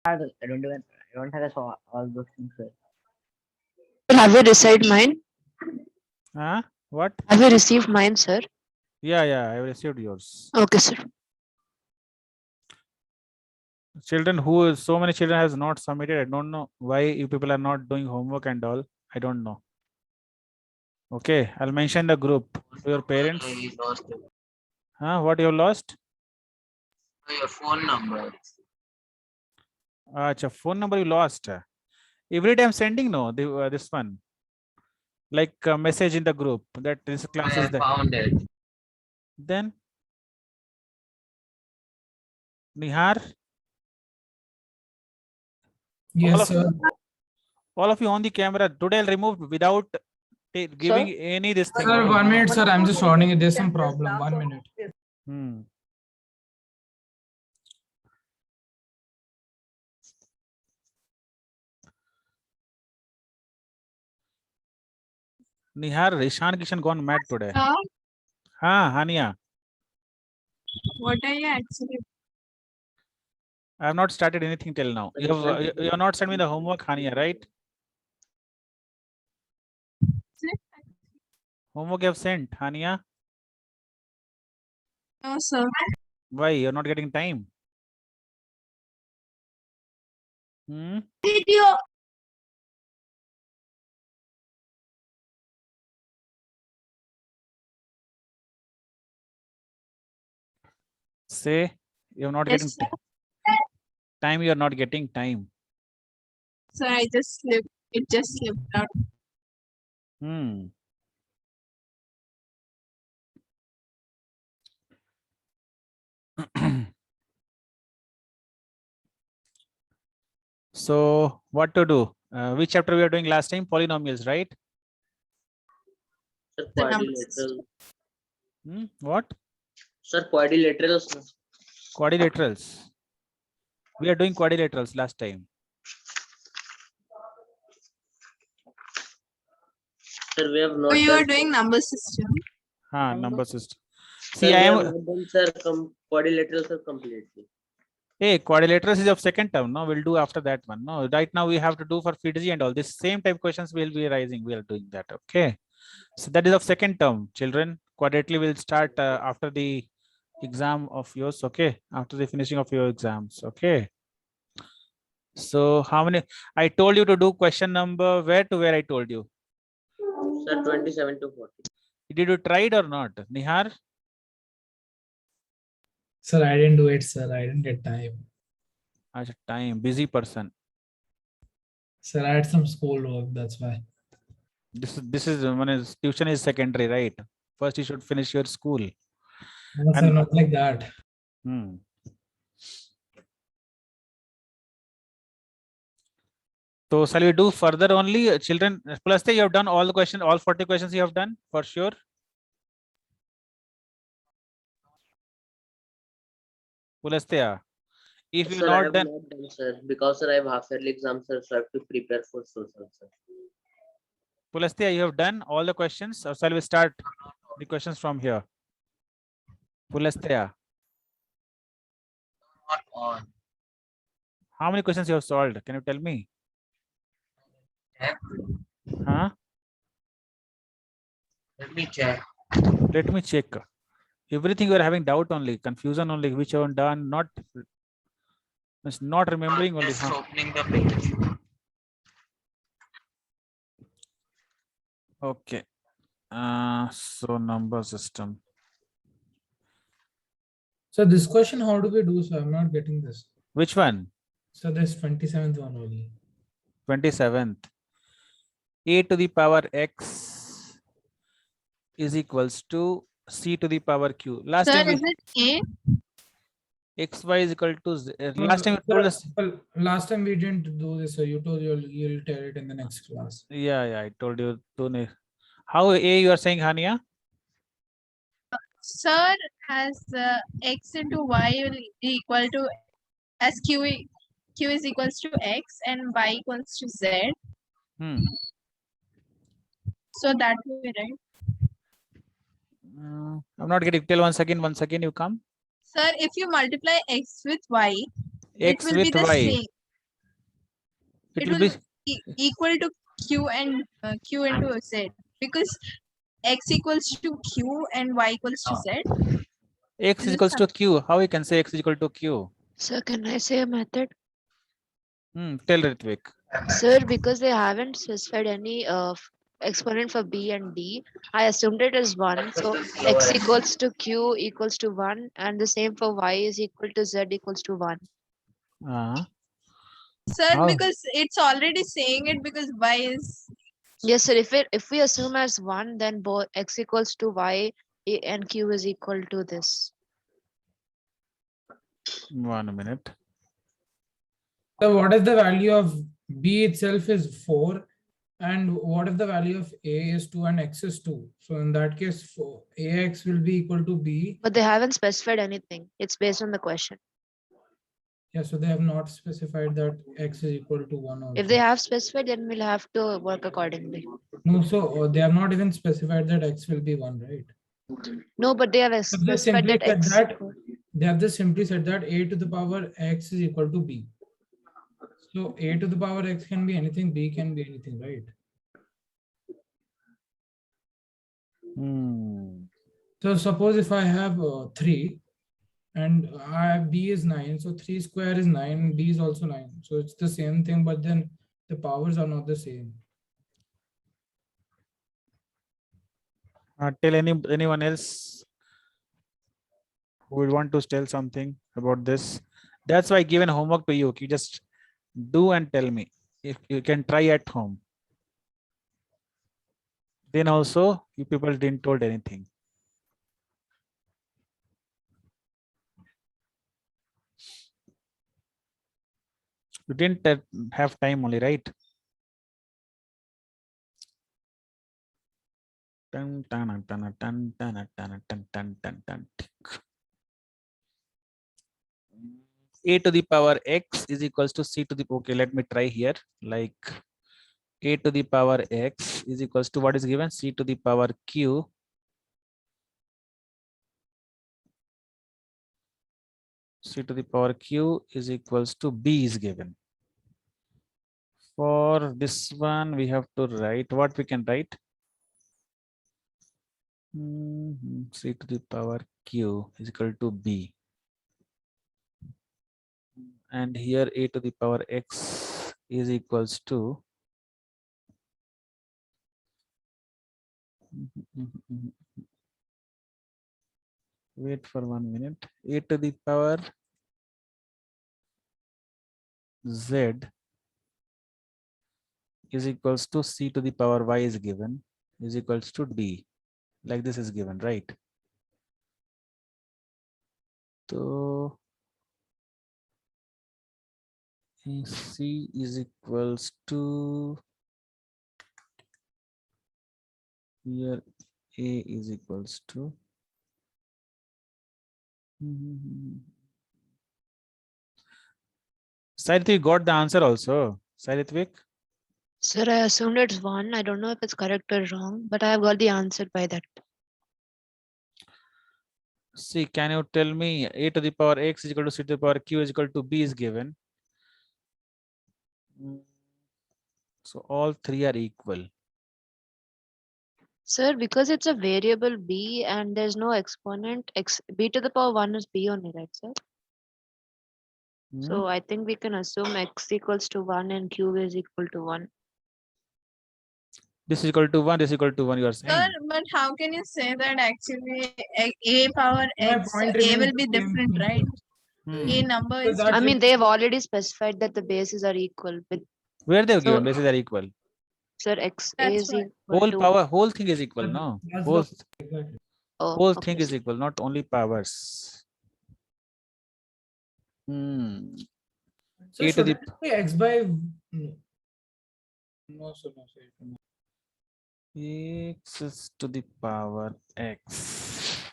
I don't have all those things, sir. Have you received mine? What? Have you received mine, sir? Yeah, I received yours. Okay, sir. Children so many children has not submitted. I don't know why you people are not doing homework and all. I don't know. Okay, I'll mention the group to your parents. What you lost? Your phone number. Phone number you lost. Every day I'm sending this one, like a message in the group that this class I is there. found it. Then Nihar, Yes, sir. all of you on the camera. Today I'll remove without giving any this thing. Sir, 1 minute, sir. I'm just sorting it. There's some problem. 1 minute. Nihar, Ishan Kishan gone mad today. Hania. What are you actually? I have not started anything till now. You have not sent me the homework, Hania, right? Homework you have sent, Hania? No, sir. Why? You're not getting time. Video. Say you're not getting time. You're not getting time. So I just slipped. It just slipped out. So what to do? Which chapter we are doing last time? Polynomials, right? Sir, quadrilateral. What? Sir, quadrilaterals. Quadrilaterals. We are doing quadrilaterals last time. Sir, we have not. So you are doing number system. Number system. Sir, See, I am. done, sir, quadrilaterals are completely. Hey, quadrilaterals is of second term. No, we'll do after that one. No, right now we have to do for Fibonacci and all. This same type questions will be rising. We are doing that. Okay. So that is of second term, children. Quadrilateral will start after the exam of yours. Okay. After the finishing of your exams. Okay. So how many? I told you to do question number where to where I told you. Sir, 27 to 40. Did you try it or not, Nihar? Sir, I didn't do it, sir. I didn't get time. Time, busy person. Sir, I had some school work. That's why. This is when is tuition is secondary, right? First you should finish your school. No, sir, not like that. So shall we do further only, children? Plus you have done all the questions, all 40 questions you have done for sure. Pulastya, if you not done, sir, because sir, I have half yearly exam, sir, so I have to prepare for social, sir. Pulastya, you have done all the questions, or shall we start the questions from here? Pulastya, Not on. how many questions you have solved? Can you tell me? Let me check. Let me check. Everything you are having doubt only, confusion only, which you have done, not remembering only. Just opening the page. Okay. So number system. So this question, how do we do? So I'm not getting this. Which one? So this 27th one only. 27th. A to the power x is equals to c to the power q. Last Sir, time is it A? xy is equal to z. Last time you told us. Well, last time we didn't do this, so you told you'll tell it in the next class. Yeah, I told you to. How A you are saying, Hania? Sir, as x into y will be equal to as q is equals to x and y equals to z. So that way, right? I'm not getting. Tell once again. You come. Sir, if you multiply x with y, X it will with be the y. same. It It will will be be equal to q and q into z, because x equals to q and y equals to z. x is This equals to q. How we can say x is equal to q? Sir, can I say a method? Tell Ritvik. Sir, because they haven't specified any exponent for b and d, I assumed it as 1. So x equals to q equals to 1, and the same for y is equal to z equals to 1. Sir, How? because it's already saying it, because y is Yes, sir. If we assume as 1, then both x equals to y and q is equal to this. 1 minute. So what if the value of b itself is 4? And what if the value of a is 2 and x is 2? So in that case, ax will be equal to b. But they haven't specified anything. It's based on the question. Yeah, so they have not specified that x is equal to 1 also. If they have specified, then we'll have to work accordingly. No, so they have not even specified that x will be 1, right? No, but they have They specified simply that said x. that they have just simply said that a to the power x is equal to b. So a to the power x can be anything, b can be anything, right? So suppose if I have 3 and b is 9, so 3 square is 9, b is also 9. So it's the same thing, but then the powers are not the same. Tell anyone else who would want to tell something about this. That's why I given homework to you. You just do and tell me if you can try at home. Then also you people didn't told anything. You didn't have time only, right? Dun, dun, dun, dun, dun, dun, dun, dun, dun, dun, dun. A to the power x is equals to c to the, okay, let me try here, like a to the power x is equals to what is given, c to the power q c to the power q is equals to b is given. For this one we have to write what we can write, c to the power q is equal to b, and here a to the power x is equals to wait for 1 minute, a to the power z is equals to c to the power y is given is equals to d, like this is given, right? So c is equals to, here a is equals to Saithik got the answer also. Saithik, Sir, I assumed it's 1. I don't know if it's correct or wrong, but I have got the answer by that. see, can you tell me a to the power x is equal to c to the power q is equal to b is given. So all three are equal. Sir, because it's a variable b and there's no exponent, b to the power 1 is b only, right, sir? So I think we can assume x equals to 1 and q is equal to 1. This is equal to 1, this is equal to 1, you are saying. Sir, but how can you say that actually a power My x, point a remains will the be same different, thing. right? A number Because is that I mean, will- they've already specified that the bases are equal with, Where they have So- given bases are equal. sir, x That's is why. equal Whole to, power, whole thing is equal, no? That's Whole, exactly. oh, whole okay, thing is sir. equal, not only powers. So A to the should it be x by no, sir, no, sir. x is to the power x.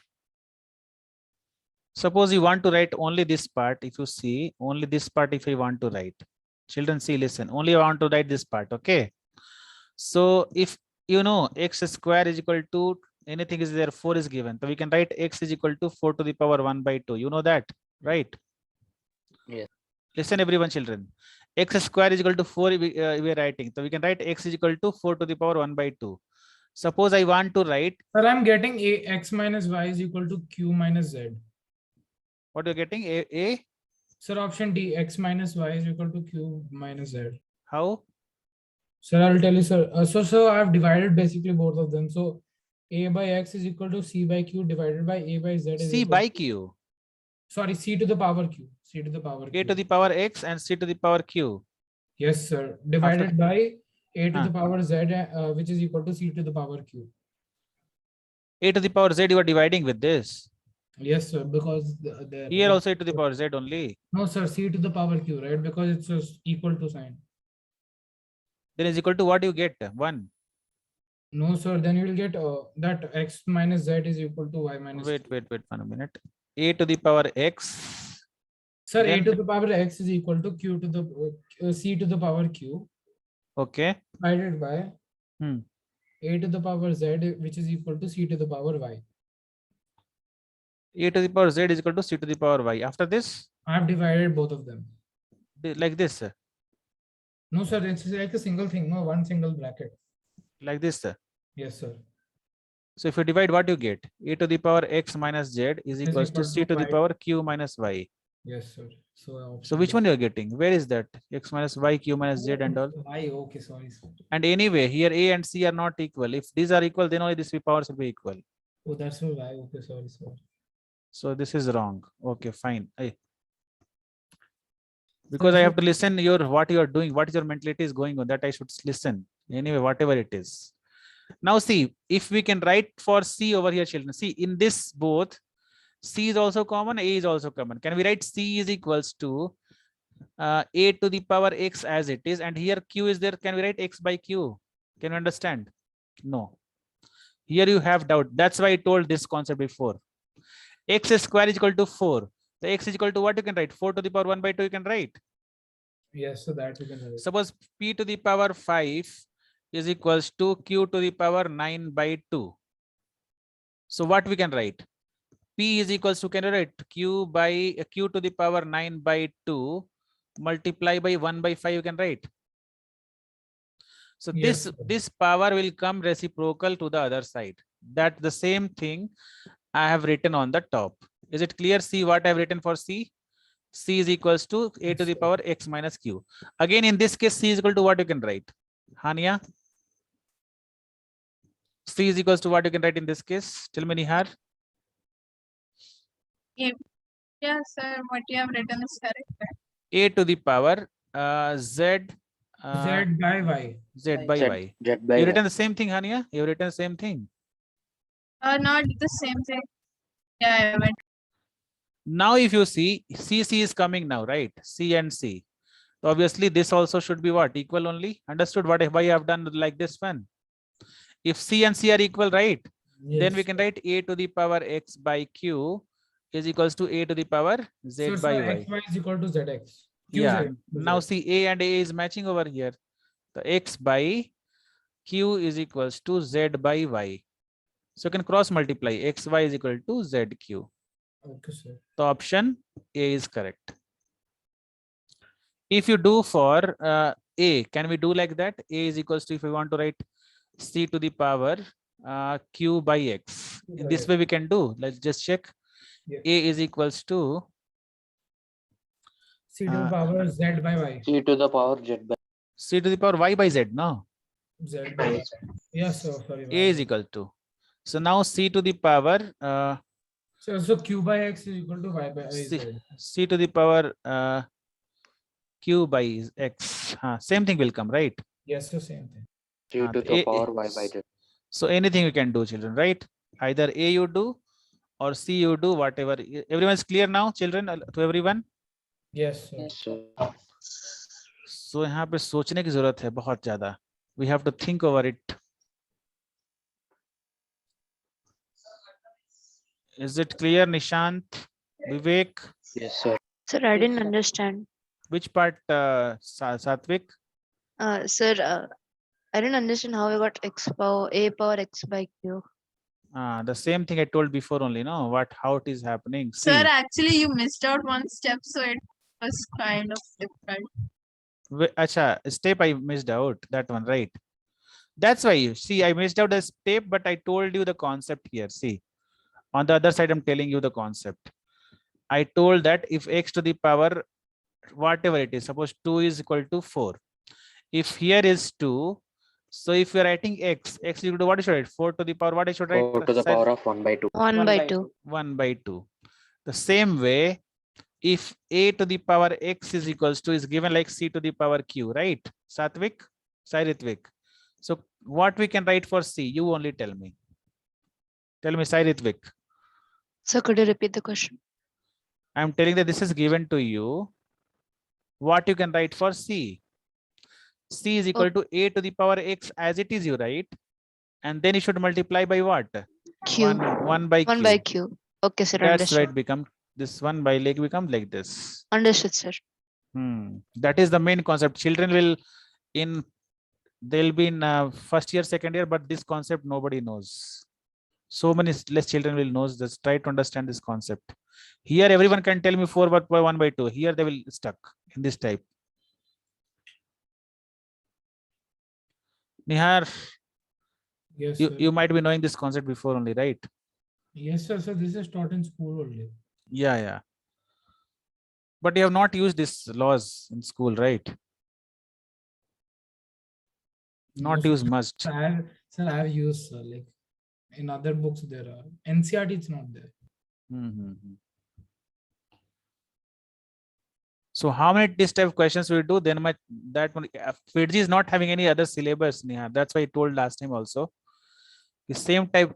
Suppose you want to write only this part, if you see only this part, if you want to write, children, see, listen, only I want to write this part, okay? So if you know x square is equal to anything is there, 4 is given, so we can write x is equal to 4 to the power 1 by 2, you know that, right? Yes. Listen everyone, children, X square is equal to 4 we are writing. So we can write x is equal to 4 to the power 1 by 2. Suppose I want to write, Sir, I'm getting x minus y is equal to q minus z. what you're getting, a Sir, option D, x minus y is equal to q minus z. how? Sir, I'll tell you, sir. So I've divided basically both of them. So a by x is equal to c by q divided by a by z is C equal by to, q. sorry, c to the power q. C to the power A q. to the power x and c to the power q. Yes, sir. Divided by a to Huh. the power z, which is equal to c to the power q. A to the power z you are dividing with this. Yes, sir. Because Here also a to the power z only. no, sir. C to the power q, right? Because it's just equal to sign. Then is equal to what you get? 1. No, sir. Then you will get that x minus z is equal to y minus. Wait, q. wait 1 minute. A to the power x. Sir, Then- a to the power x is equal to q to the c to the power q Okay. divided by Hmm. a to the power z, which is equal to c to the power y. A to the power z is equal to c to the power y. After this, I have divided both of them. like this, No, sir. It's like a single thing. No, one single bracket. like this. Yes, sir. So if you divide, what you get? A to the power x minus z is equals to equal c to to the y. power q minus y. Yes, sir. So, So which one you are getting? Where is that? X minus y, q minus z and all. Y, okay, sorry, sir. And anyway, here a and c are not equal. If these are equal, then only these powers will be equal. Oh, that's for y. Okay, sorry, sir. So this is wrong. Okay, fine. Because I have to listen your what you are doing, what is your mentality is going on, that I should listen. Anyway, whatever it is. Now see, if we can write for C over here, children. See, in this both, C is also common, A is also common. Can we write C is equals to A to the power X as it is, and here Q is there. Can we write X by Q? Can you understand? No. Here you have doubt. That's why I told this concept before. X square is equal to 4. The X is equal to what you can write? 4 to the power 1 by 2 you can write. Yes, so that we can write. Suppose P to the power 5 is equals to Q to the power 9 by 2. So what we can write? P is equals to, can you write Q by Q to the power 9 by 2 multiply by 1 by 5 you can write. So Yes, sir. this power will come reciprocal to the other side. That the same thing I have written on the top. Is it clear? See what I have written for C? C is equals to A to the power X minus Q. Again, in this case, C is equal to what you can write? Hania? C is equals to what you can write in this case? Tell me, Nihar. Yeah, sir, what you have written is correct. A to the power Z Z by y. Z by Y. Z by You Y. written the same thing, Hania? You written the same thing. Not the same thing. Yeah, I went. Now, if you see, CC is coming now, right? C and C. So obviously, this also should be what? Equal only. Understood what why I have done like this one? If C and C are equal, right? Then we Yes. can write A to the power X by Q is equals to A to the power Z So, by sir, Y. xy is equal to zx. Yeah. QZ. Now see, A and A is matching over here. The X by Q is equals to Z by Y. So you can cross multiply. XY is equal to ZQ. Okay, sir. The option A is correct. If you do for A, can we do like that? A is equals to, if we want to write C to the power Q by X. Q In by this X. way we can do. Let's just check. Yeah. A is equals to C to the power z by y. C to the power Z by C to the power Y by Z, no? Z by y. Yes, sir. Sorry. A is equal to. So now C to the power So q by x is equal to y by C, z. C to the power Q by X. Same thing will come, right? Yes, the same thing. C to the power Y by Z. So anything you can do, children, right? Either A you do or C you do, whatever. Everyone's clear now, children, to everyone? Yes, sir. So So यहाँ पे सोचने की जरूरत है बहुत ज्यादा. We have to think over it. Is it clear, Nishant, Vivek? yes, sir. Sir, I didn't understand. Which part, Satvik? Sir, I didn't understand how I got a power x by q. The same thing I told before only, no? How it is happening. See, Sir, actually, you missed out one step, so it was kind of difficult. Acha, step I missed out that one, right? That's why you see I missed out the step, but I told you the concept here. See, on the other side, I'm telling you the concept. I told that if x to the power whatever it is, suppose 2 is equal to 4. If here is 2, so if you're writing x is equal to what should I write? 4 to the power, what I should write? 4 to the Side- power of 1 by 2. 1 by 2. 1 by 2. The same way, if a to the power x is equals to is given like c to the power q, right? Satvik, Sairitvik. So what we can write for c? You only tell me. Tell me, Sairitvik. So could you repeat the question? I'm telling that this is given to you. What you can write for c? C is equal to a to the power x as it is, you write, and then you should multiply by what? Q. 1 by 1 q. by Q. Okay, sir. That's Understood. why it become this 1 by like become like this. Understood, sir. That is the main concept. Children will they'll be in first year, second year, but this concept nobody knows. So many less children will know. Just try to understand this concept. Here everyone can tell me 4 by 1 by 2. Here they will stuck in this type. Nihar, Yes, you, sir. you might be knowing this concept before only, right? Yes, sir. So this is taught in school only. Yeah. But you have not used these laws in school, right? Not No, use sir. must. Sir, I have used, sir, like in other books there are. NCERT it's not there. So how many this type of questions we do? Then that one FIDG is not having any other syllabus, Neha. That's why I told last time also. The same type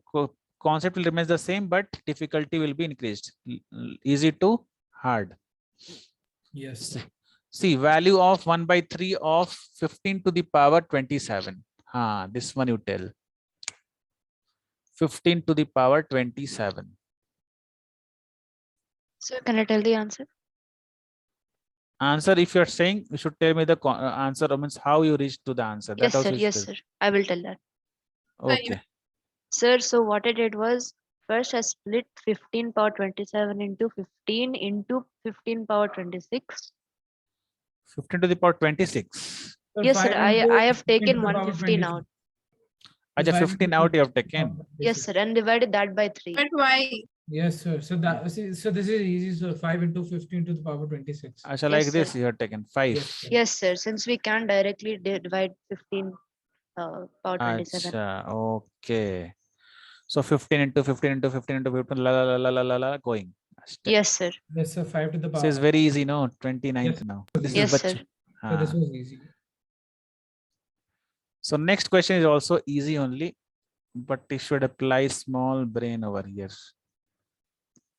concept will remain the same, but difficulty will be increased. Easy to hard. Yes, sir. See, value of 1 by 3 of 15 to the power 27. This one you tell. 15 to the power 27. So can I tell the answer? Answer, if you're saying, you should tell me the answer, means how you reached to the answer. Yes, also sir. you Yes, should sir. I will tell that. tell. Okay. Sir, so what I did was first I split 15 power 27 into 15 into 15 power 26. 15 to the power 26. So Yes, sir. 5 into I have 15 taken to the power 115 26. out. Acha, 5 into 15 out you have 15 to the taken. power Yes, 26. sir. And divided that by 3. But why? Yes, sir. So so this is easy. So 5 into 15 to the power 26. Acha, Yes, like sir. this you have taken 5. Yes, sir. Yes, sir. Since we can directly divide 15 power 27. Acha, okay. So 15 into 15 into 15 into 15, going. Yes, sir. Yes, sir. 5 to the This is power. very easy, no? 29th Yes. now. This Yes, is sir. So this was easy. So next question is also easy only, but it should apply small brain over here.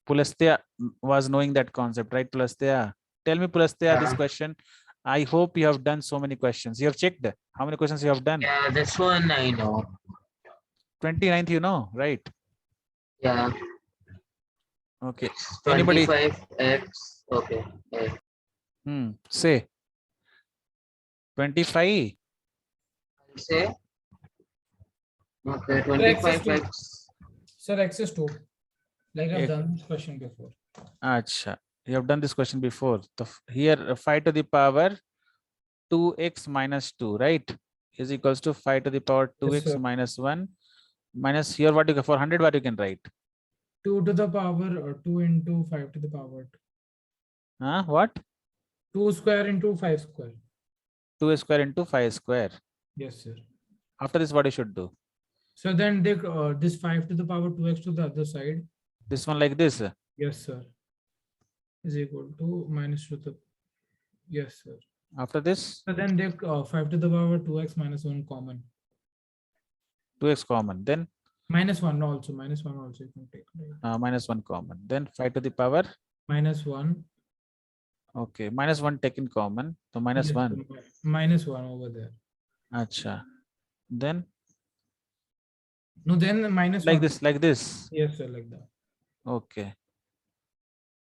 Pulastya was knowing that concept, right, Pulastya? Tell me, Pulastya, this question. I hope you have done so many questions. You have checked how many questions you have done? Yeah, this one I know. 29th, you know, right? Yeah, Okay. Anybody? 25x. Okay. Yeah. Say 25. I'll say. Okay, X is 25x. Sir, X is 2. Like I've Yeah. done this question before. Acha, you have done this question before. Here 5 to the power 2x minus 2, right? Is equals to 5 to the power 2x sir. minus 1 minus here what you get 400 what you can write? 2 to the power or 2 into 5 to the power. What? 2 square into 5 square. 2 square into 5 square. Yes, sir. After this, what you should do? So then they this 5 to the power 2x to the other side. This one like this. Yes, sir. Is equal to minus to the. Yes, sir. After this, So then they 5 to the power 2x minus 1 common. 2x common. Then Minus 1 also. Minus 1 also you can take. Right? minus 1 common. Then 5 to the power. Minus 1. Okay, minus 1 taken common. So minus Yes, 1. sir. Minus 1 over there. Acha. Then No, then minus like 1. this, like this. Yes, sir, like that. Okay.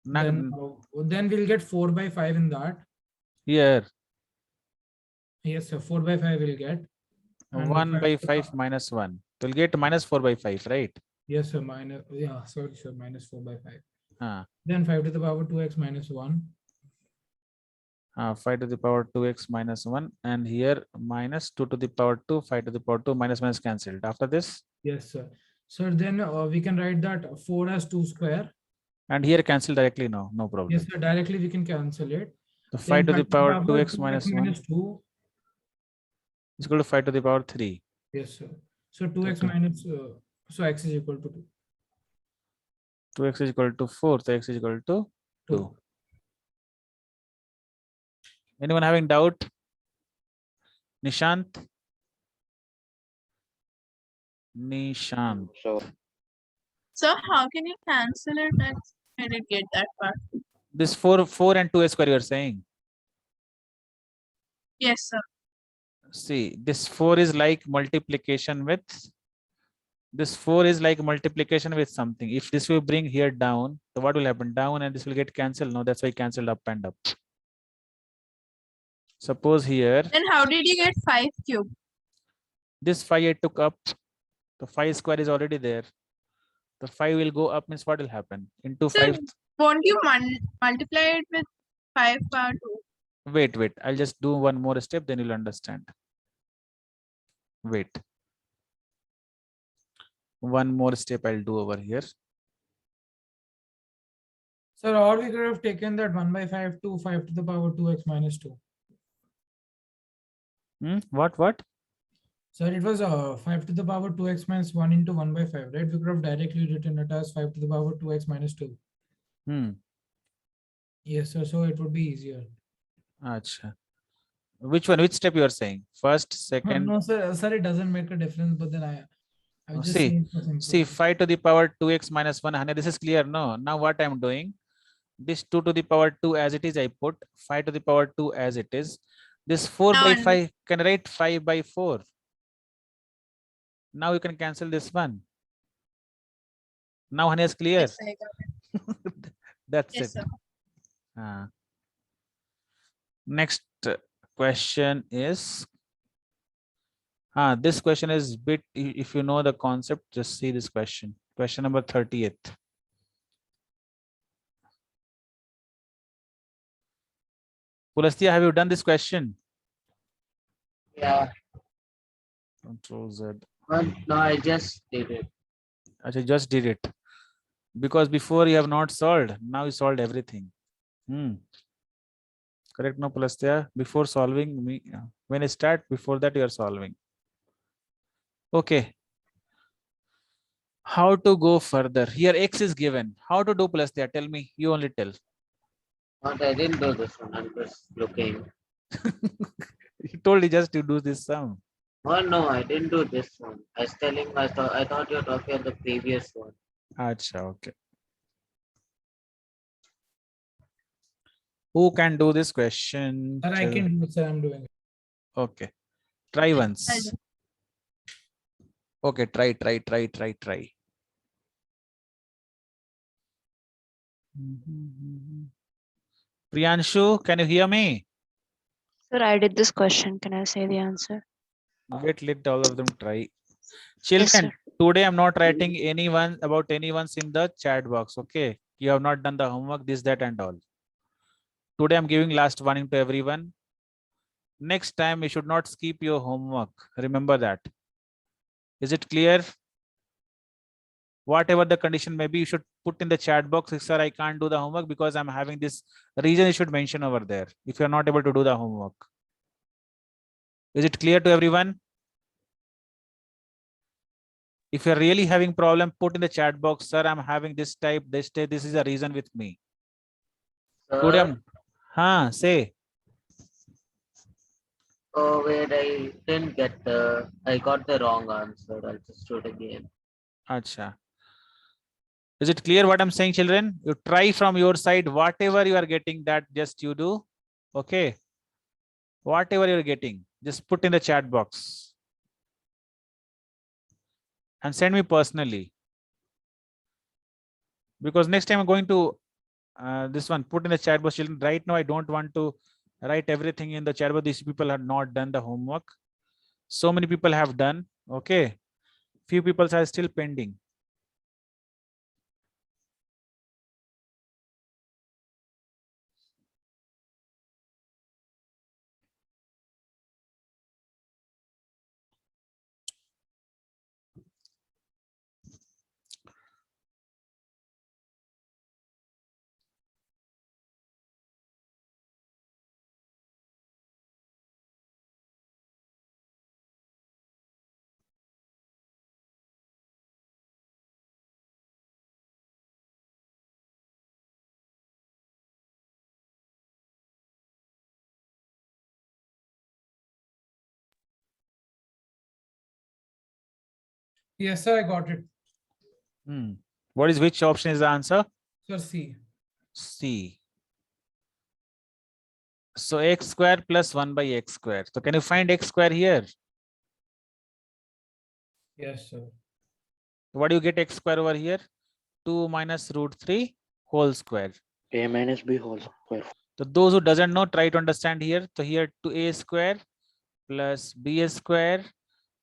Then we'll get 4 by 5 in that. Here Yes, sir. 4 by 5 we'll get. And 1 by to the 5 power- minus 1. We'll get minus 4 by 5, right? Yes, sir. Minus. Yeah, sorry, sir. Minus 4 by 5. Ah. Then 5 to the power 2x minus 1. 5 to the power 2x minus 1, and here minus 2 to the power 2, 5 to the power 2, minus minus cancelled. After this, Yes, sir. So then we can write that 4 as 2 square. and here cancel directly now, no problem. Yes, sir. Directly we can cancel it. So Then 5 to the power 2x 2x minus 1 2. is equal to 5 to the power 3. Yes, sir. So 2x Okay. minus, so x is equal to 2. 2x is equal to 4, so x is equal to 2. 2. Anyone having doubt? Nishant? Nishant. So how can you cancel it? I didn't get that part. This 4 and 2 square you are saying. Yes, sir. See, this 4 is like multiplication with, this 4 is like multiplication with something. If this will bring here down, so what will happen? Down, and this will get cancelled. No, that's why cancelled up and up. Suppose here, Then how did you get 5 cube? this 5 I took up, the 5 square is already there. The 5 will go up, means what will happen? Into So 5. won't you multiply it with 5 power 2? Wait, I'll just do one more step, then you'll understand. Wait. One more step I'll do over here. Sir, or we could have taken that 1 by 5 to 5 to the power 2x minus 2. What? Sir, it was 5 to the power 2x minus 1 into 1 by 5, right? We could have directly written it as 5 to the power 2x minus 2. Yes, sir. So it would be easier. Acha. Which one? Which step you are saying? First, second? No, sir. Sir, it doesn't make a difference. But then I was just See, saying for simple. see, 5 to the power 2x minus 1. Hanya, this is clear, no? Now what I'm doing? This 2 to the power 2 as it is, I put 5 to the power 2 as it is. This 4 Now by I'm- 5, can write 5 by 4. Now you can cancel this one. Now Hanya is clear. Yes, I got it. That's Yes, it. sir. Next question is, this question is bit, if you know the concept, just see this question. Question number 30th. Pulastya, have you done this question? Yeah, Control Z. no, I just did it. I just did it. Because before you have not solved, now you solved everything. Correct, no, Pulastya? Before solving, when I start, before that you are solving. Okay. How to go further? Here x is given. How to do, Pulastya? Tell me. You only tell. Not, I didn't do this one. I'm just looking. He told you just to do this sum. Oh no, I didn't do this one. I was telling. I thought you were talking about the previous one. Acha, okay. Who can do this question? Sir, I can do it, sir. I'm doing it. Okay. Try I'll once. do. Okay, try. Priyanshu, can you hear me? Sir, I did this question. Can I say the answer? Let all of them try. Yes, Children, sir. today I'm not writing anyone's in the chat box. Okay. You have not done the homework, this, that, and all. Today I'm giving last warning to everyone. Next time you should not skip your homework. Remember that. Is it clear? Whatever the condition may be, you should put in the chat box, sir, I can't do the homework because I'm having this reason. You should mention over there if you're not able to do the homework. Is it clear to everyone? If you're really having problem, put in the chat box, sir, I'm having this type, this is a reason with me. Today I'm, say. Oh wait, I didn't get I got the wrong answer. I'll just do it again. Acha. Is it clear what I'm saying, children? You try from your side, whatever you are getting, that just you do. Okay. Whatever you're getting, just put in the chat box. And send me personally. Because next time I'm going to this one, put in the chat box, children. Right now, I don't want to write everything in the chat box. These people have not done the homework. So many people have done. Okay. Few people are still pending. Yes, sir, I got it. What is which option is the answer? Sir, C. C. So x square plus 1 by x square. So can you find x square here? Yes, sir. What do you get x square over here? 2 minus root 3 whole square. A minus B whole square. So those who doesn't know, try to understand here. So here 2a square plus b square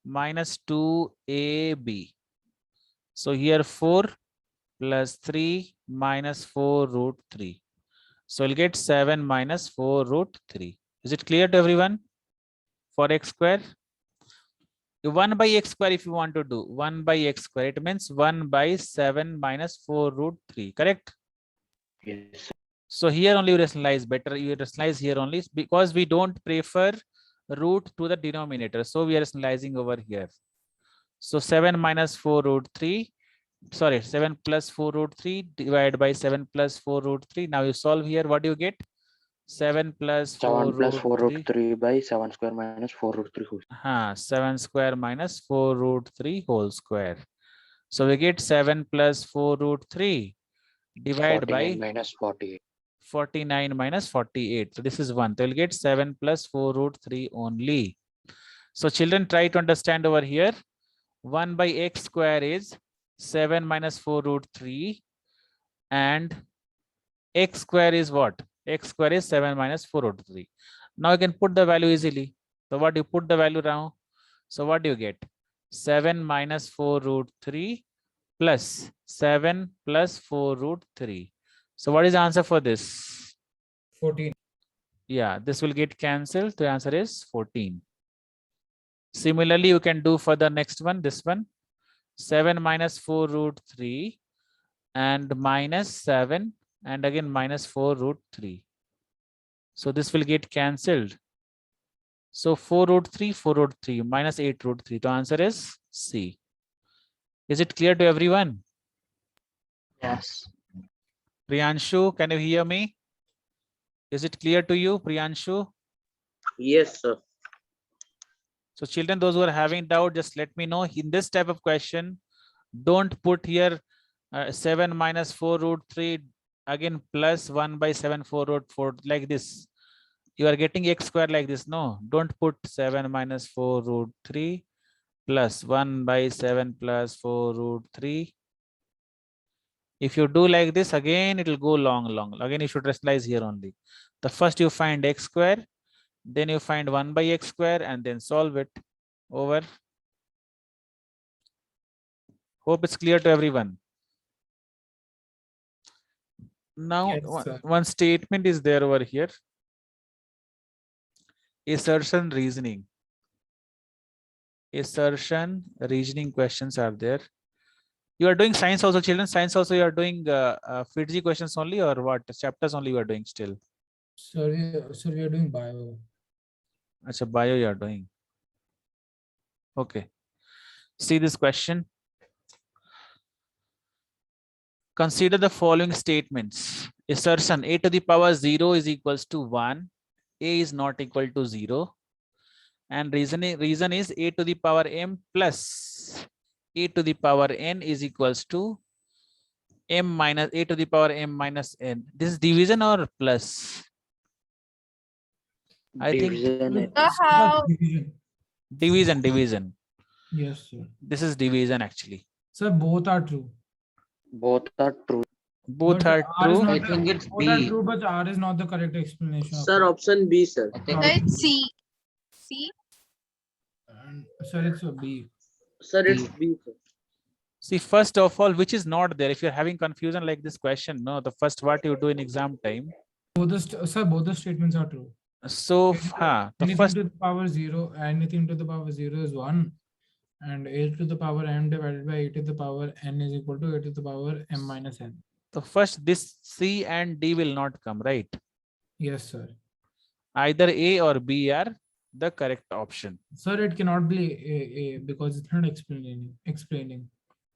minus 2ab. So here 4 plus 3 minus 4 root 3. So we'll get 7 minus 4 root 3. Is it clear to everyone? For x square? 1 by x square, if you want to do 1 by x square, it means 1 by 7 minus 4 root 3, correct? Yes. So here only you rationalize better. You rationalize here only because we don't prefer root to the denominator. So we are rationalizing over here. So 7 minus 4 root 3. Sorry, 7 plus 4 root 3 divided by 7 plus 4 root 3. Now you solve here. What do you get? 7 plus 4 7 plus root 4 3. root 3 by 7 square minus 4 root 3 whole. 7 square minus 4 root 3 whole square. So we get 7 plus 4 root 3 divided 49 by minus 48. 49 minus 48. So this is 1. So we'll get 7 plus 4 root 3 only. So children, try to understand over here. 1 by x square is 7 minus 4 root 3. And x square is what? X square is 7 minus 4 root 3. Now you can put the value easily. So what do you put the value now? So what do you get? 7 minus 4 root 3 plus 7 plus 4 root 3. So what is the answer for this? 14. Yeah, this will get cancelled. The answer is 14. Similarly, you can do for the next one, this one. 7 minus 4 root 3 and minus 7 and again minus 4 root 3. So this will get cancelled. So 4 root 3, 4 root 3, minus 8 root 3. The answer is C. Is it clear to everyone? Yes. Priyanshu, can you hear me? Is it clear to you, Priyanshu? Yes, sir. So children, those who are having doubt, just let me know. In this type of question, don't put here 7 minus 4 root 3 again plus 1 by 7 4 root 4 like this. You are getting x square like this. No, don't put 7 minus 4 root 3 plus 1 by 7 plus 4 root 3. If you do like this, again, it will go long. Again, you should rationalize here only. The first you find x square, then you find 1 by x square and then solve it over. Hope it's clear to everyone. Now, Yes, sir. one statement is there over here. Assertion reasoning. Assertion reasoning questions are there. You are doing science also, children. Science also you are doing FITG questions only, or what? Chapters only you are doing still? Sir, we are doing bio. Achha, bio you are doing. Okay. See this question. Consider the following statements. Assertion a to the power 0 is equals to 1. A is not equal to 0. And reason is a to the power m plus a to the power n is equals to m minus a to the power m minus n. This is division or plus? I think Division. How? division. Yes, sir. This is division actually. Sir, both are true. Both are true. Both But are R is true. not I the- think it's both are B. true, but R is not the correct explanation. of Sir, it. option B, sir. I think Okay. It's C. C. And sir, it's a B. Sir, it's B, sir. See, first of all, which is not there. If you're having confusion like this question, no, the first what you do in exam time. Sir, both the statements are true. So, the Anything first, to the power 0, anything to the power 0 is 1. And a to the power m divided by a to the power n is equal to a to the power m minus n. the first this C and D will not come, right? Yes, sir. Either A or B are the correct option. Sir, it cannot be a because it's not explaining.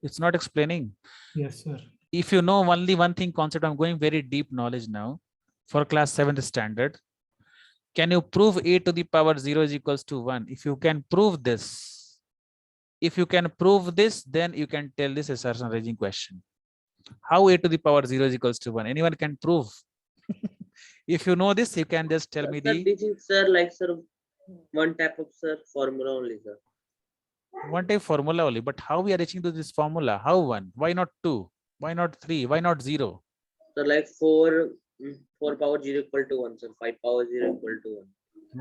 It's not explaining. Yes, sir. If you know only one thing concept, I'm going very deep knowledge now for class 7th standard. Can you prove a to the power 0 is equals to 1? If you can prove this, If you can prove this, then you can tell this assertion raising question. How a to the power 0 is equals to 1? Anyone can prove. If you know this, you can just tell me Sir, the this is sir like sir one type of sir formula only sir. one type formula only. But how we are reaching to this formula? How 1? Why not 2? Why not 3? Why not 0? So like 4 power 0 equal to 1 sir. 5 power 0 equal to 1.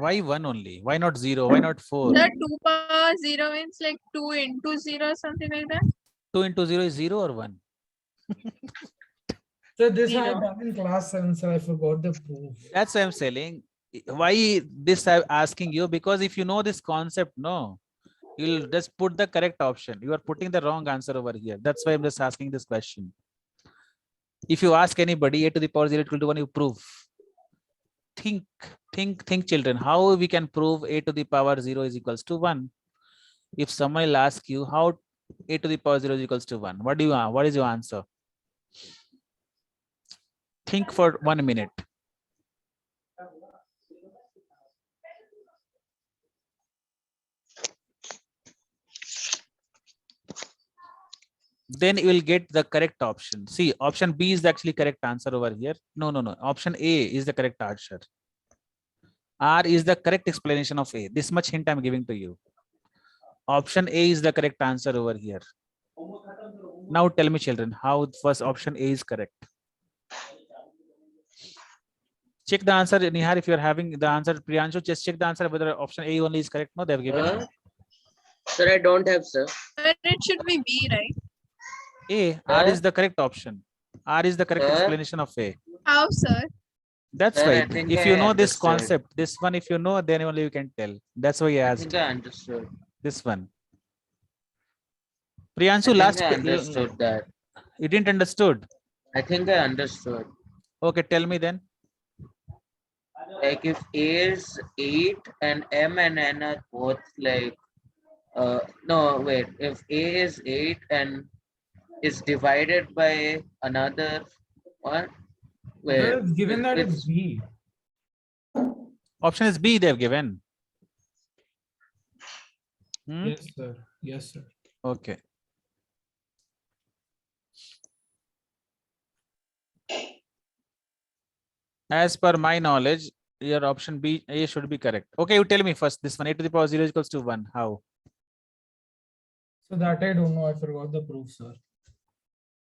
Why 1 only? Why not 0? Why not 4? The 2 power 0 means like 2 into 0 something like that. 2 into 0 is 0 or 1? So this I Zero. done in class 7, so I forgot the proof. That's why I'm saying. Why this I'm asking you? Because if you know this concept, no, you'll just put the correct option. You are putting the wrong answer over here. That's why I'm just asking this question. If you ask anybody a to the power 0 equal to 1, you prove. Think, children, how we can prove a to the power 0 is equals to 1? If someone will ask you how a to the power 0 is equals to 1, what is your answer? Think for 1 minute. Then you will get the correct option. See, option B is the actually correct answer over here. No. Option A is the correct answer. R is the correct explanation of A. This much hint I'm giving to you. Option A is the correct answer over here. Now tell me, children, how first option A is correct. Check the answer, Nihar, if you're having the answer. Priyanshu, just check the answer whether option A only is correct. No, they've given. Sir, I don't have sir. But it should be B, right? A, R is the correct option. R is the correct explanation of A. How, sir? That's Sir, I right. think If I you know this understood. concept, this one, if you know, then only you can tell. That's why I I asked think I understood. this one. I Priyanshu, think last I understood that. you didn't understood. I think I understood. Okay, tell me then. Like if A is 8 and M and N are both like no wait, if A is 8 and is divided by another one, wait, Sir, it's given that it's it's B. Option is B they've given. Yes, sir. Yes, sir. Okay. As per my knowledge, your option B, A should be correct. Okay, you tell me first. This one, a to the power 0 is equals to 1. How? So that I don't know. I forgot the proof, sir.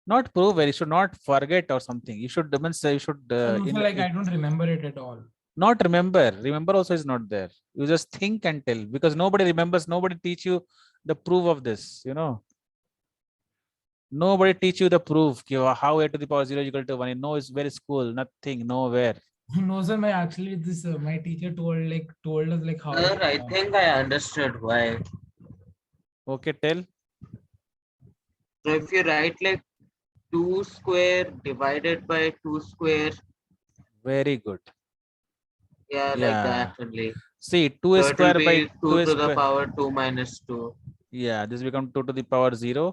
Not prove it. You should not forget or something. You should you should No, sir, like I don't remember it at all. not remember. Remember also is not there. You just think and tell, because nobody remembers. Nobody teach you the proof of this. You know. Nobody teach you the proof. How a to the power 0 is equal to 1. No, it's very school. Nothing. Nowhere. No, sir. My actually this my teacher told us like how. sir, I think I understood why. Okay, tell. So if you write like 2 square divided by 2 square, Very good. yeah, like Yeah. that only. See, 2 So it will square be by 2 2 to the square. power 2 minus 2. Yeah, this become 2 to the power 0.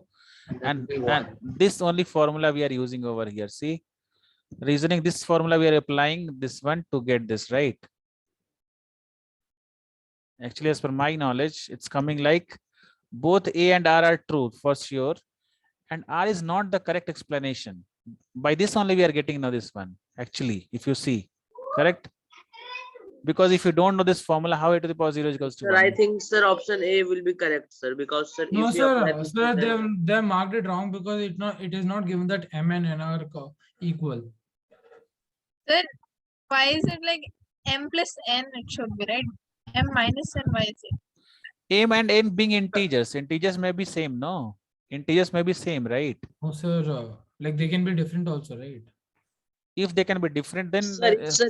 That will be And 1. this only formula we are using over here. See, reasoning, this formula we are applying this one to get this, right? Actually, as per my knowledge, it's coming like both A and R are true for sure. And R is not the correct explanation. By this only we are getting now this one. Actually, if you see, correct? Because if you don't know this formula, how a to the power 0 is equals to Sir, 1? I think sir option A will be correct, sir, because sir, No, if you apply sir. this Sir, to them- they marked it wrong because it is not given that M and N are equal. Why is it like M plus N? It should be, right? M minus N, why is it? M and N being integers. Integers may be same, no? Integers may be same, right? No, sir. Like they can be different also, right? If they can be different, then Sir, sir,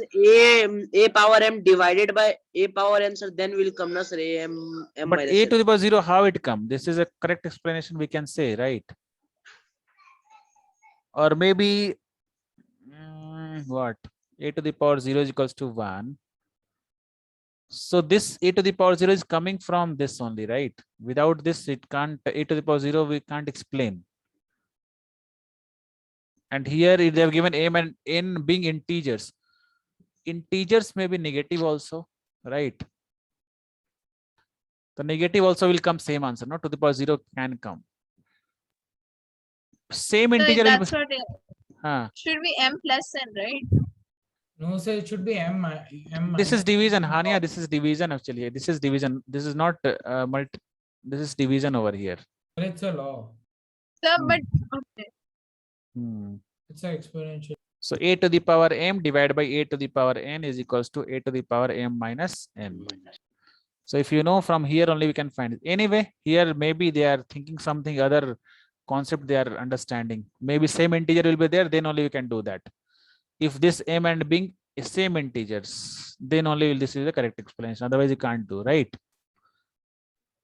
A power M divided by A power N, sir, then will come na sir M but minus a N. to the power 0, how it come? This is a correct explanation we can say, right? Or maybe what? A to the power 0 is equals to 1. So this a to the power 0 is coming from this only, right? Without this, it can't, a to the power 0, we can't explain. And here they have given M and N being integers. Integers may be negative also, right? So negative also will come same answer, no? To the power 0 can come. Same So integer will be, that's what should be m plus n, right? No, sir, it should be m this is minus division, n. Hania. This is division actually. This is division. This is not multi. This is division over here. But it's a law. So, Hmm. but okay. Hmm. It's an exponential. So a to the power m divided by a to the power n is equals to a to the power m minus n. Minus. So if you know from here only we can find it. Anyway, here maybe they are thinking something other concept they are understanding. Maybe same integer will be there, then only we can do that. If this m and b is same integers, then only this is the correct explanation. Otherwise you can't do, right?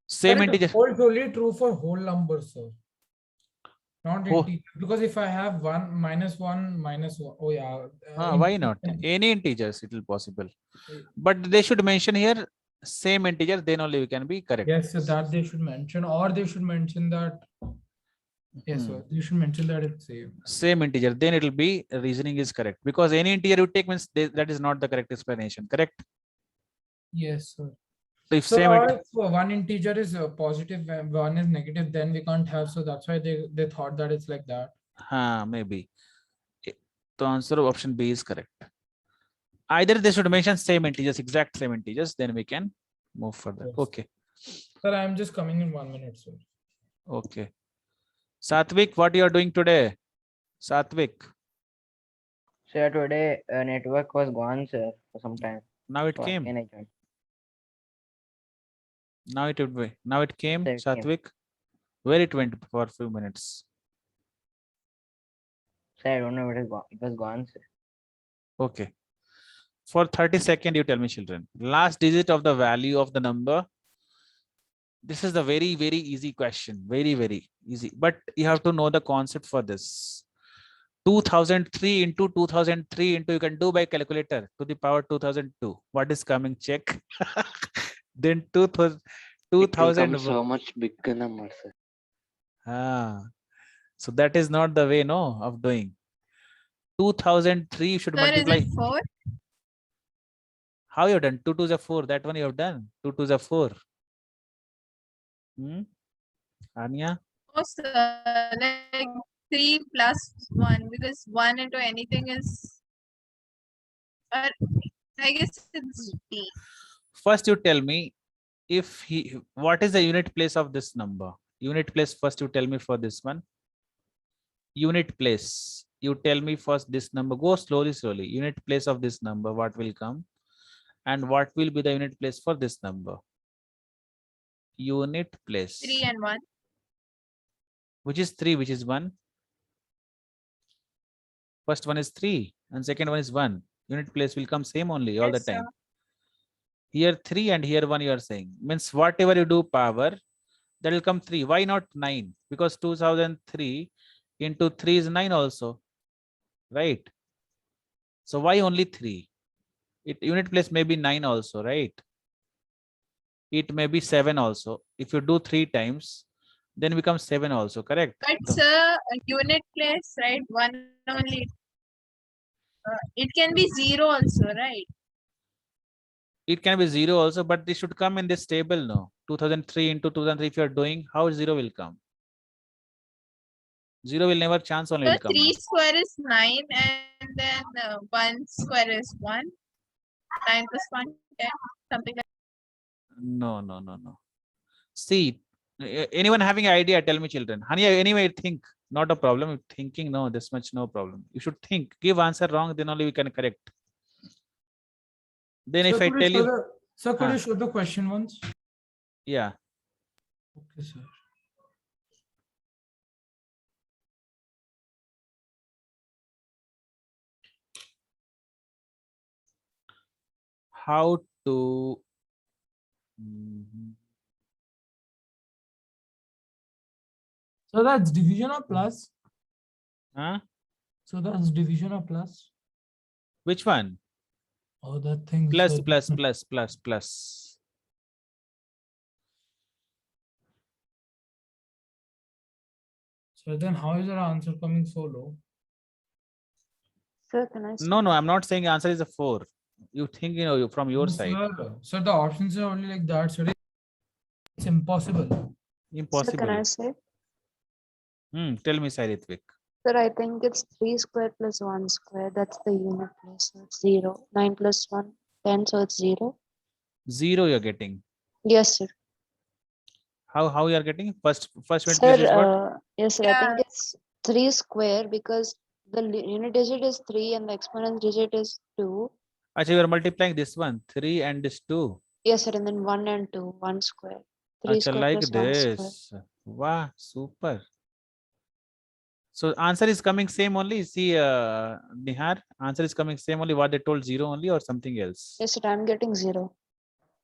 Same But it integer. holds only true for whole numbers, sir. Not Oh. integer. Because if I have minus one, oh yeah. Why not? Any integers it will possible. But they should mention here same integer, then only we can be correct. Yes, so that they should mention, or they should mention that. Yes, sir. You should mention that it's same. Same integer, then it will be reasoning is correct. Because any integer you take means that is not the correct explanation, correct? Yes, sir. So if So same or if one integer is positive and one is negative, then we can't have. So that's why they thought that it's like that. maybe. The answer of option B is correct. Either they should mention same integers, exact same integers, then we can move further. Yes. Okay. Sir, I'm just coming in 1 minute, sir. Okay. Satvik, what you are doing today? Satvik, Sir, today network was gone, sir, for some time. now it So came. again I joined. Now it would be. Now it came, Sir, it came. Satvik. Where it went for a few minutes. Sir, I don't know what is gone. It was gone, sir. Okay. For 30 seconds, you tell me, children. Last digit of the value of the number. This is the very, very easy question. Very, very easy. But you have to know the concept for this. 2003 into 2003 into you can do by calculator to the power 2002. What is coming? Check. Then 2000. It will 2000. come so much bigger number, sir. So that is not the way, no, of doing. 2003 you should Sir, is multiply. it 4? How you have done? 2 2s are 4. That one you have done. 2 2s are 4. Anya? Oh, sir, like 3 plus 1, because 1 into anything is. Or I guess it's D. First you tell me if what is the unit place of this number? Unit place first you tell me for this one. Unit place. You tell me first this number. Go slowly, slowly. Unit place of this number, what will come? And what will be the unit place for this number? Unit place. 3 and 1. Which is 3, which is 1? First one is 3 and second one is 1. Unit place will come same only all the Yes, sir. time. Here 3 and here 1 you are saying. Means whatever you do power, that will come 3. Why not 9? Because 2003 into 3 is 9 also. Right? So why only 3? Unit place may be 9 also, right? It may be 7 also. If you do 3 times, then becomes 7 also, correct? But sir, a unit place, right? 1 only. It can be 0 also, right? It can be 0 also, but this should come in this table now. 2003 into 2003 if you are doing, how 0 will come? 0 will never chance only So will come. 3 square is 9 and then 1 square is 1. 9 plus 1, 10, something like No. See, anyone having an idea, tell me, children. Hania, anyway, think. Not a problem. Thinking, no, this much, no problem. You should think. Give answer wrong, then only we can correct. Then if I tell you, Sir, could you show the question once? yeah. Okay, sir. How to So that's division or plus? huh? So that's division or plus? Which one? Oh, that thing. Plus, so- plus. So then how is your answer coming so low? Sir, can I? No, I'm not saying answer is a 4. You think, from your No, side. sir. So the options are only like that. So It's impossible. Sir, can Impossible. I say? Tell me, Sai Ritvik. Sir, I think it's 3 square plus 1 square. That's the unit place. So it's 0. 9 plus 1, 10. So it's 0. 0 you're getting. Yes, sir. How you are getting? First unit Sir, place is what? yes, sir. I Yeah. think it's 3 square because the unit digit is 3 and the exponent digit is 2. Actually, you are multiplying this one, 3 and this 2. Yes, sir. And then 1 and 2, 1 square. 3 Acha, square like plus 1 square. this. Wow, super. So answer is coming same only. See, Nihar, answer is coming same only what they told 0 only or something else. Yes, sir. I'm getting 0.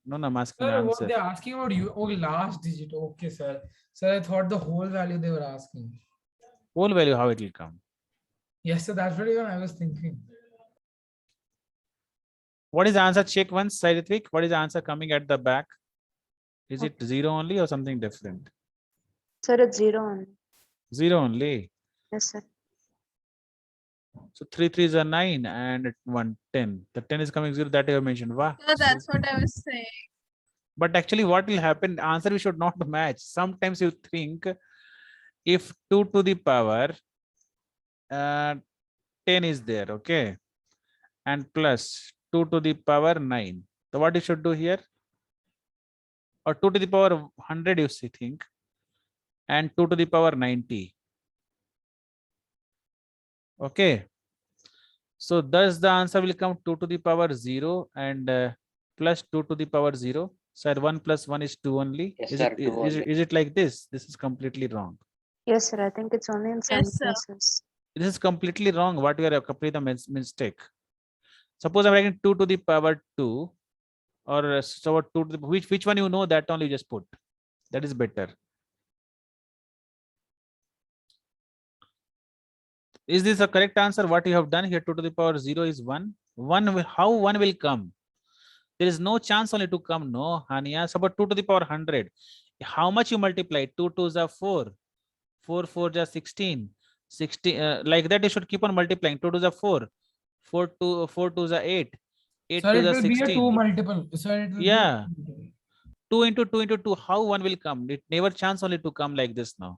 No, I'm asking Sir, what answer. they're asking about you? Oh, last digit. Okay, sir. Sir, I thought the whole value they were asking. Whole value, how it will come. Yes, sir. That's what even I was thinking. What is the answer? Check once, Sai Ritvik. What is the answer coming at the back? Is it 0 only or something different? Sir, it's 0 only. 0 only. Yes, sir. So 3 3s are 9 and 1 10. The 10 is coming 0 that you have mentioned. Wow. So that's what I was saying. But actually, what will happen? Answer we should not match. Sometimes you think if 2 to the power 10 is there, okay, and plus 2 to the power 9. So what you should do here? Or 2 to the power 100 you see think, and 2 to the power 90. Okay. So thus the answer will come 2 to the power 0 and plus 2 to the power 0. Sir, 1 plus 1 is 2 only. Yes, Is sir, it, 2 is, only. is it like this? This is completely wrong. Yes, sir. I think it's only in some Yes, sir. cases. This is completely wrong. What we are complete the mistake. Suppose I'm writing 2 to the power 2 or so 2 to the which one you know that only you just put. That is better. Is this a correct answer? What you have done here? 2 to the power 0 is 1. How 1 will come? There is no chance only to come. No, Hania. So about 2 to the power 100. How much you multiply? 2 2s are 4. 4 4 is 16. 16 like that you should keep on multiplying. 2 2s are 4. 4 2s are 8. 8 Sir, 2s it are will be a 2 16. multiple. Sir, it will Yeah. be a 2 multiple. 2 into 2 into 2. How 1 will come? It never chance only to come like this now.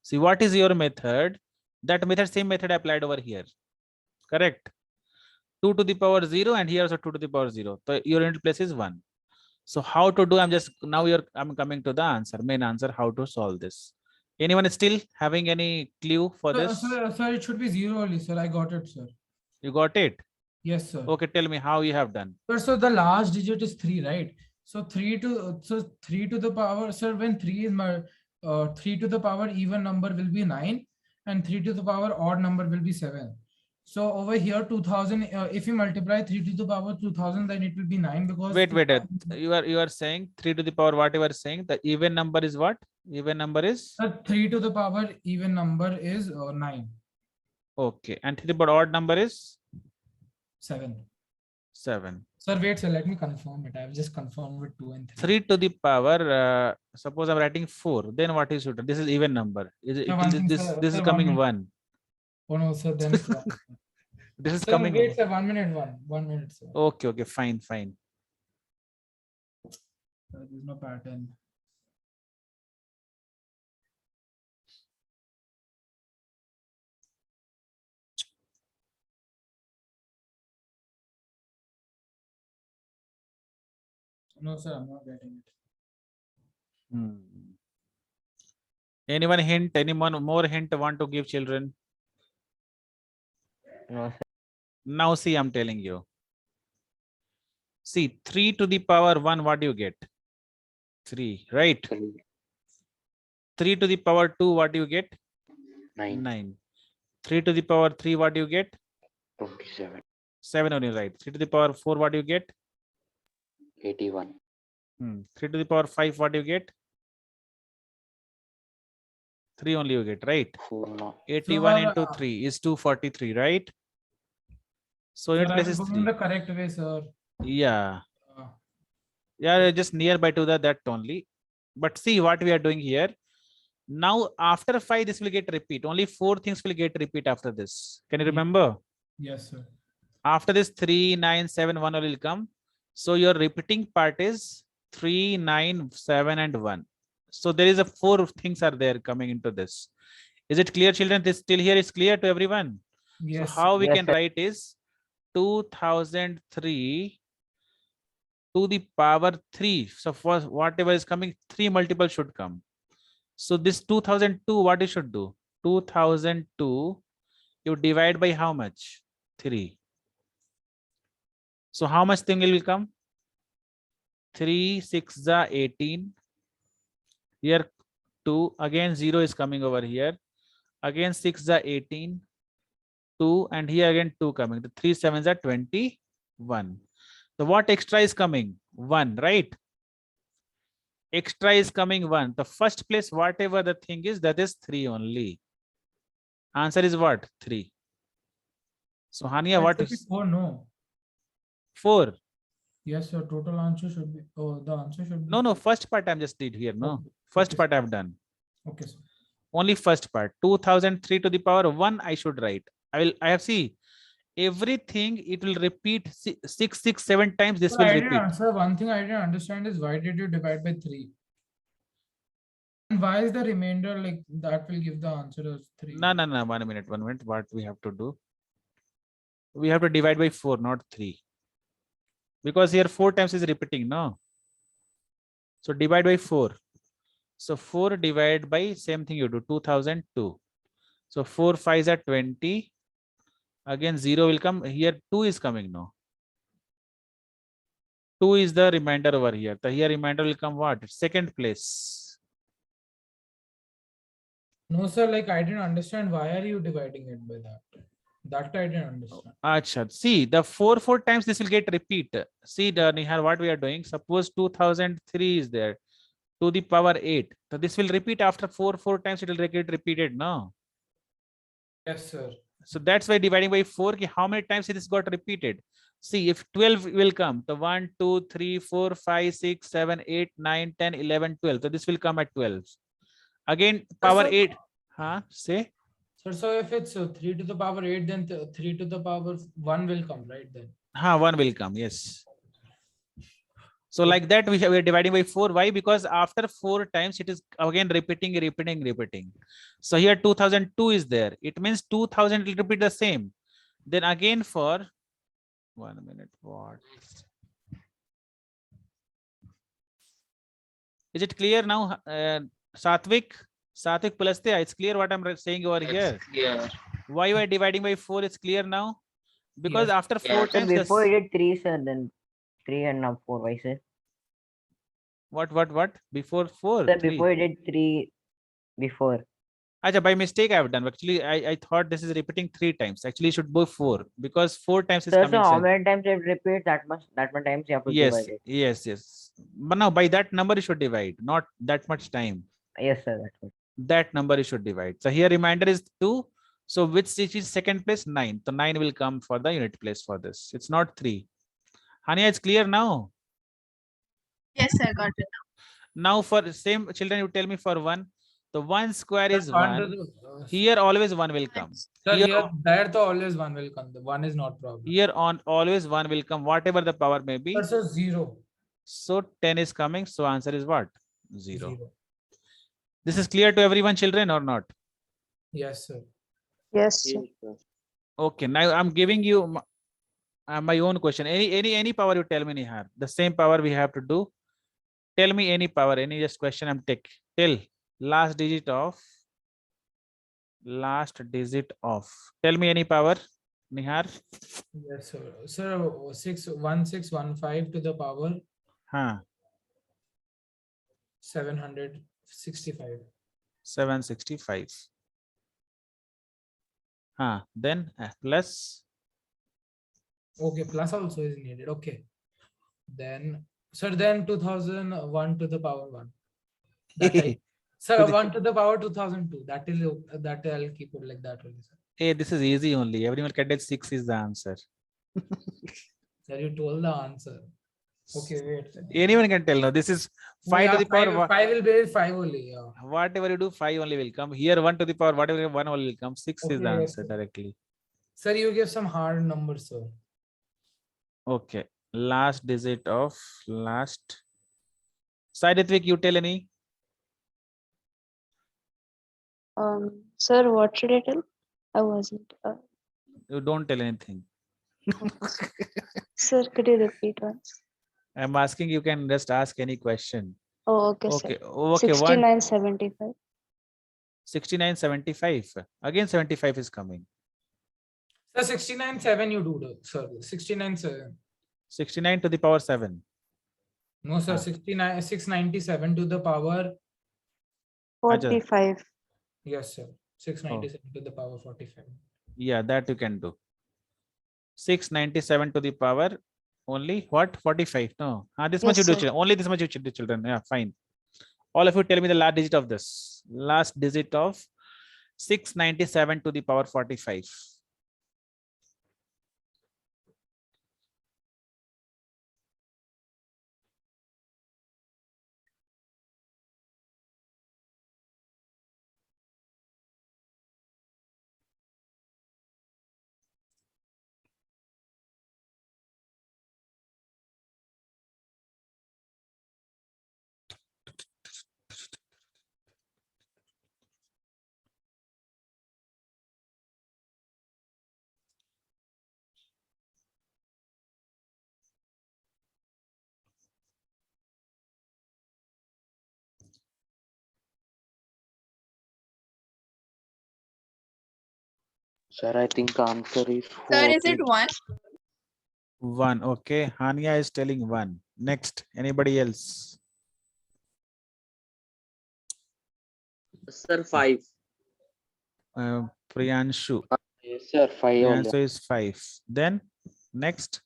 See, what is your method? That method, same method applied over here. Correct. 2 to the power 0 and here also 2 to the power 0. So your unit place is 1. So how to do? I'm coming to the answer, main answer, how to solve this. Anyone still having any clue for this? Sir, it should be 0 only, sir. I got it, sir. You got it? Yes, sir. Okay, tell me how you have done. Sir, so the last digit is 3, right? So 3 to the power, sir, when 3 is 3 to the power even number will be 9 and 3 to the power odd number will be 7. So over here 2000, if you multiply 3 to the power 2000, then it will be 9 because Wait. 2000 You are saying 3 to the power, what you are saying? The even number is what? Even number is? 3 to the power even number is 9. Okay. And 3 to the power odd number is? 7. 7. Sir, wait, sir, let me confirm it. I've just confirmed with 2 and 3. 3 to the power, suppose I'm writing 4, then what is it? This is even number. Is it, Sir, one thing, this sir, is sir, coming 1 minute. 1. Oh no, sir, then it's wrong. This is Sir, coming. wait, sir, 1 minute, 1 minute, sir. Okay, fine. There's no pattern. No, sir, I'm not getting it. Anyone hint? Anyone more hint want to give children? No, sir. Now see, I'm telling you. See, 3 to the power 1, what do you get? 3, right? 3, 3 to the power 2, what do you get? 9, 9. 3 to the power 3, what do you get? 27, 7 only, right? 3 to the power 4, what do you get? 81, 3 to the power 5, what do you get? 3 only you get, right? 4, no. 81 Sir, into 3 is 243, right? So Sir, unit place I'm is going 3. the correct way, sir. Yeah. Uh, Yeah, just nearby to that only. But see what we are doing here. Now after 5, this will get repeat. Only 4 things will get repeat after this. Can you Yeah. remember? Yes, sir. After this 3, 9, 7, 1 will come. So your repeating part is 3, 9, 7, and 1. So there is a 4 things are there coming into this. Is it clear, children? This till here is clear to everyone. Yes. So how we Yes, can sir. write is 2003 to the power 3. So for whatever is coming, 3 multiple should come. So this 2002, what you should do? 2002, you divide by how much? 3. So how much thing will come? 3, 6 is 18. Here 2, again 0 is coming over here. Again 6 is 18. 2, and here again 2 coming. The 3 7s are 21. So what extra is coming? 1, right? Extra is coming 1. The first place, whatever the thing is, that is 3 only. Answer is what? 3. So Hania, what is 4? No. 4? Yes, your total answer should be. Oh, the answer should be. No, first part I'm just did here. No, Okay. first Okay, part sir. I've done. Okay, sir. Only first part. 2003 to the power 1 I should write. I have see everything, it will repeat 6, 6, 7 times. This So will I didn't repeat. answer. One thing I didn't understand is why did you divide by 3? And why is the remainder like that will give the answer as 3? No. 1 minute. What we have to do? We have to divide by 4, not 3. Because here 4 times is repeating, no? So divide by 4. So 4 divided by same thing you do, 2002. So 4 5s are 20. Again 0 will come. Here 2 is coming now. 2 is the remainder over here. The here remainder will come what? Second place. No, sir. Like I didn't understand. Why are you dividing it by that? That I didn't understand. Acha. See, the 4 times this will get repeat. See, the Nihar, what we are doing. Suppose 2003 is there to the power 8. So this will repeat after 4 times. It will get repeated. No. Yes, sir. So that's why dividing by 4. How many times it is got repeated? See, if 12 will come, the 1, 2, 3, 4, 5, 6, 7, 8, 9, 10, 11, 12. So this will come at 12. Again, power sir. 8. Huh? Say. So if it's 3 to the power 8, then 3 to the power 1 will come, right? Then. 1 will come. Yes. So like that, we are dividing by 4. Why? Because after 4 times, it is again repeating. So here 2002 is there. It means 2000 will repeat the same. Then again for 1 minute. What? Is it clear now, Satvik? Satvik Pulastya, it's clear what I'm saying over here. Yeah. Why we are dividing by 4? It's clear now. Because Yes. after 4 Yeah. So times, before you did 3, sir, then 3 and now 4. Why, sir? what? Before 4? Sir, 3. before you did 3 before. Acha, by mistake I have done. Actually, I thought this is repeating 3 times. Actually, it should be 4 because 4 times is Sir, coming. so how same. many times it repeats that much times you have to Yes, divide it. yes. But now by that number you should divide, not that much time. Yes, sir, that's what. That number you should divide. So here remainder is 2. So which is second place? 9. So 9 will come for the unit place for this. It's not 3. Hania, it's clear now. Yes, I got it. Now for same children, you tell me for 1. The 1 square is Sir, 1. Here always 1 will come. Sir, Here, here there to always 1 will come. The 1 is not problem. here on always 1 will come, whatever the power may be. Sir, 0. So 10 is coming. So answer is what? 0. 0. This is clear to everyone, children, or not? Yes, sir. Yes, sir. Yes, sir. Okay, now I'm giving you my own question. Any power you tell me, Nihar. The same power we have to do. Tell me any power, any just question I'm take. Tell last digit of. Tell me any power, Nihar. Yes, sir. Sir, 61615 to the power Huh. 765. 765. Then plus. Okay, plus also is needed. Okay. Then, sir, then 2001 to the power 1. Sir, To the- 1 to the power 2002. That I'll keep it like that only, sir. Hey, this is easy only. Everyone can get 6 is the answer. Sir, you told the answer. Okay, wait. Anyone can tell now. This is 5 to the power. 5 will be 5 only. Yeah. Whatever you do, 5 only will come. Here 1 to the power, whatever 1 only will come. 6 is the Okay, answer sir. directly. Sir, you give some hard numbers, sir. Okay. Last digit of last Sai Ritvik, you tell any? Sir, what should I tell? I wasn't. You don't tell anything. Sir, could you repeat once? I'm asking, you can just ask any question. Oh, okay, sir. Okay, okay, one 6975. 6975. Again, 75 is coming. Sir, 69.7 you do, sir. 69.7. 69 to the power 7. No, sir. Ah. 697 to the power. 45. Yes, sir. 697 to the power 45. Yeah, that you can do. 697 to the power only what? 45. No, this much you Yes, do, sir. children. Only this much you do, children. Yeah, fine. All of you tell me the last digit of this. Last digit of 697 to the power 45. Sir, I think answer is Sir, 4. is it 1? 1. Okay, Hania is telling 1. Next, anybody else? Sir, 5. Priyanshu. Yes, sir. 5 only. Priyanshu is 5. Then next,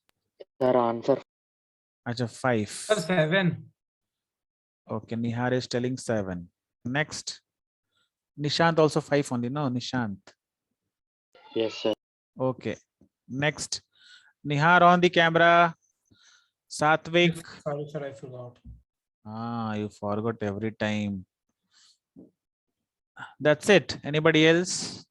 Sir, answer. acha, Sir, 5. 7. Okay, Nihar is telling 7. Next, Nishant also 5 only. No, Nishant. Yes, sir. Okay. Next, Nihar on the camera. Satvik. Sorry, sir. I forgot. You forgot every time. That's it. Anybody else?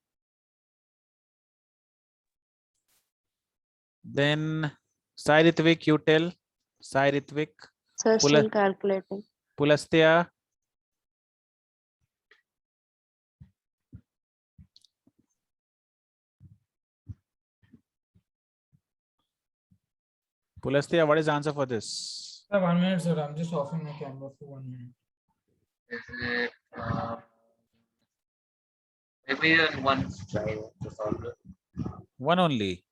Then Sai Ritvik, you tell. Sai Ritvik. Sir, still calculating. Pulastya. Pulastya, what is the answer for this? Sir, 1 minute, sir. I'm just offing my camera for 1 minute. Is it maybe in one try to solve it? 1 only.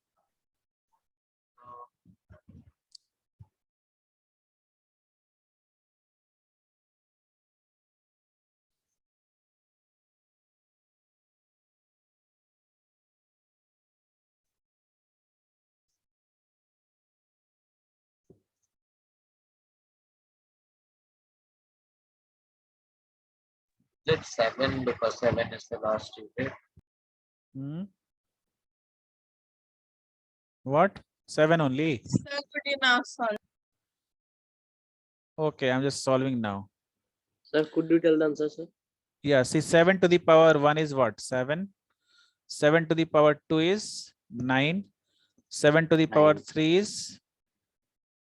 It's 7 because 7 is the last digit. What? 7 only. Sir, could you now solve? Okay, I'm just solving now. Sir, could you tell the answer, sir? Yeah, see, 7 to the power 1 is what? 7. 7 to the power 2 is 9. 7 to the power 9. 3 is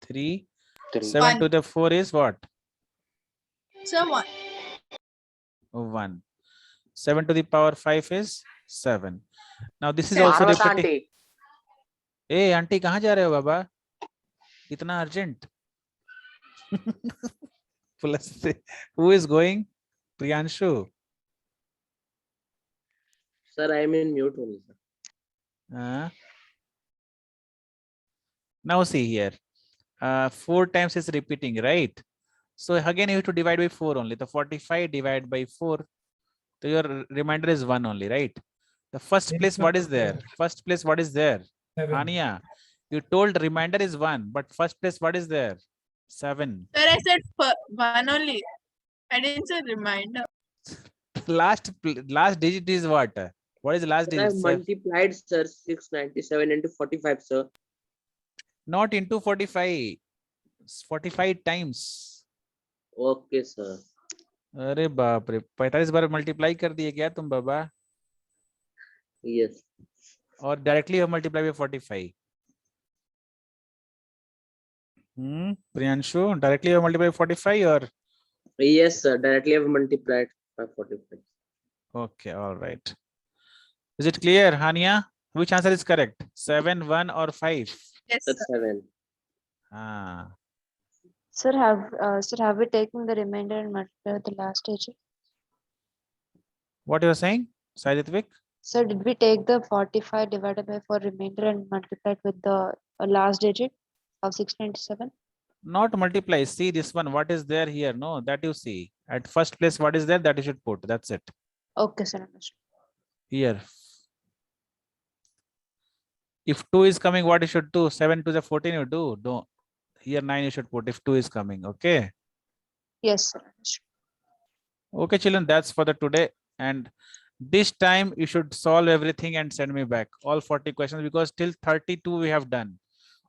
3. 3. 7 1. to the 4 is what? Sir, 1. 1. 7 to the power 5 is 7. Now this is Seven. also Parvati repeating. aunty. Hey, auntie, कहाँ जा रहे हो बाबा? इतना urgent. Plus, who is going? Priyanshu. Sir, I am in mute only, sir. Now see here. 4 times is repeating, right? So again, you have to divide by 4 only. The 45 divided by 4. So your remainder is 1 only, right? The first Yes, place, sir. what is there? First place, what is there? 7. Ania, you told remainder is 1, but first place, what is there? 7. Sir, I said 1 only. I didn't say reminder. Last digit is what? What is the last Sir, I digit? have multiplied, sir, 697 into 45, sir. Not into 45. 45 times. Okay, sir. अरे बाप रे 45 बार multiply कर दिए क्या तुम बाबा? Yes. और directly multiply by 45. Priyanshu, directly you multiply 45 or Yes, sir. Directly have multiplied by 45. Okay, all right. Is it clear, Hania? Which answer is correct? 7, 1 or 5? Yes, That's sir. 7. Ah, Sir, have we taken the remainder and multiplied the last digit? what you are saying, Saidivik? Sir, did we take the 45 divided by 4 remainder and multiplied with the last digit of 697? Not multiply. See this one. What is there here? No, that you see. At first place, what is there? That you should put. That's it. Okay, sir. Understood. Here. If 2 is coming, what you should do? 7 to the 14 you do. Don't. Here 9 you should put if 2 is coming. Okay. Yes, sir. Understood. Okay, children. That's for the today. And this time you should solve everything and send me back all 40 questions because till 32 we have done.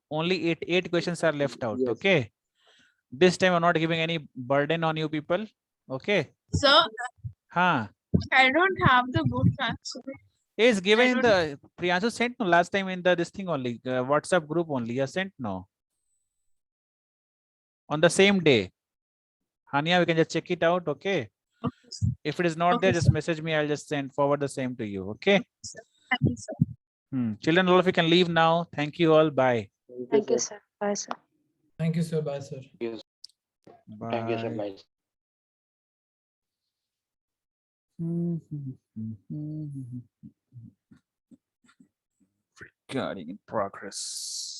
Only eight questions are left out. Yes. Okay. This time I'm not giving any burden on you people. Okay. Sir, Huh. I don't have the book actually. Is given in don't- the Priyanshu sent no last time in the this thing only WhatsApp group only. You sent no on the same day. Hania, we can just check it out. Okay. Okay, sir. If it is not Okay, there, just sir. message me. I'll just send forward the same to you. Okay. Thank you, sir. Children, all of you can leave now. Thank you all. Bye. Thank you, sir. Bye, sir. Thank you, sir. Bye, sir. Bye. Thank you, sir. Bye. Recording in progress.